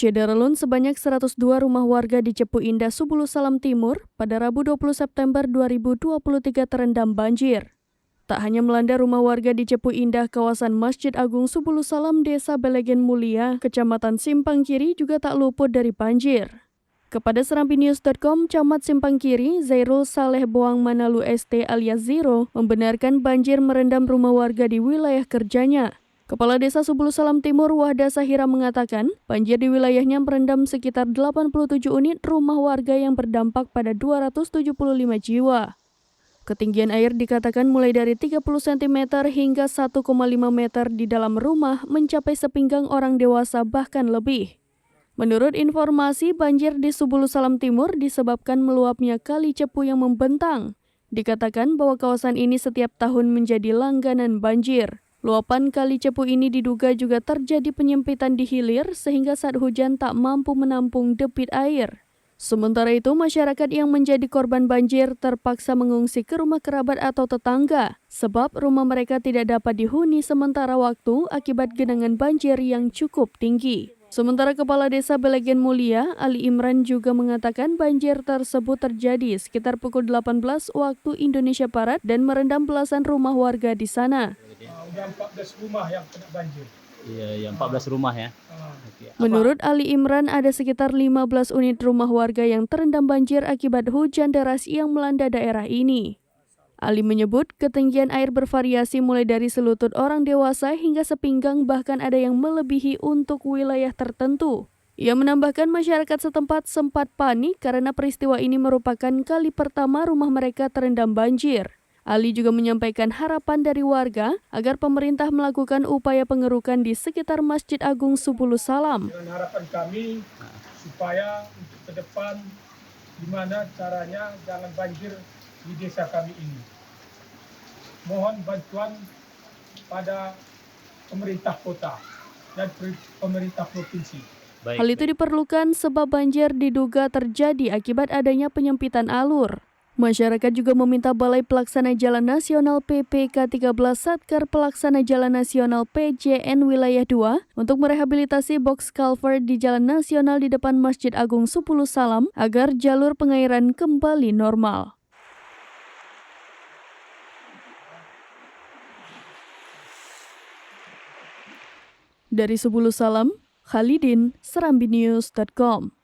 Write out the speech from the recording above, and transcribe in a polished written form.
Syederalun sebanyak 102 rumah warga di Cepu Indah, Subulu Salam Timur pada Rabu 20 September 2023 terendam banjir. Tak hanya melanda rumah warga di Cepu Indah, kawasan Masjid Agung Subulu Salam, Desa Belegen Mulia, Kecamatan Simpang Kiri juga tak luput dari banjir. Kepada serambinews.com, Camat Simpang Kiri, Zairul Saleh Boang Manalu ST alias Zero, membenarkan banjir merendam rumah warga di wilayah kerjanya. Kepala Desa Subulu Salam Timur, Wahda Sahira, mengatakan banjir di wilayahnya merendam sekitar 87 unit rumah warga yang berdampak pada 275 jiwa. Ketinggian air dikatakan mulai dari 30 cm hingga 1,5 meter di dalam rumah, mencapai sepinggang orang dewasa bahkan lebih. Menurut informasi, banjir di Subulu Salam Timur disebabkan meluapnya Kali Cepu yang membentang. Dikatakan bahwa kawasan ini setiap tahun menjadi langganan banjir. Luapan Kali Cepu ini diduga juga terjadi penyempitan di hilir sehingga saat hujan tak mampu menampung debit air. Sementara itu, masyarakat yang menjadi korban banjir terpaksa mengungsi ke rumah kerabat atau tetangga sebab rumah mereka tidak dapat dihuni sementara waktu akibat genangan banjir yang cukup tinggi. Sementara Kepala Desa Belegen Mulia, Ali Imran, juga mengatakan banjir tersebut terjadi sekitar pukul 18 waktu Indonesia Barat dan merendam belasan rumah warga di sana. Udah 14 rumah yang kena banjir. Iya, 14 rumah ya. Menurut Ali Imran, ada sekitar 15 unit rumah warga yang terendam banjir akibat hujan deras yang melanda daerah ini. Ali menyebut ketinggian air bervariasi mulai dari selutut orang dewasa hingga sepinggang, bahkan ada yang melebihi untuk wilayah tertentu. Ia menambahkan masyarakat setempat sempat panik karena peristiwa ini merupakan kali pertama rumah mereka terendam banjir. Ali juga menyampaikan harapan dari warga agar pemerintah melakukan upaya pengerukan di sekitar Masjid Agung Subulu Salam. Dengan harapan kami supaya untuk ke depan gimana caranya jangan banjir di desa kami ini. Mohon bantuan pada pemerintah kota dan pemerintah provinsi. Hal itu diperlukan sebab banjir diduga terjadi akibat adanya penyempitan alur. Masyarakat juga meminta Balai Pelaksana Jalan Nasional PPK 13 Satker Pelaksana Jalan Nasional PJN Wilayah 2 untuk merehabilitasi box culvert di Jalan Nasional di depan Masjid Agung Subulu Salam agar jalur pengairan kembali normal. Dari Subulu Salam, Khalidin, serambinews.com.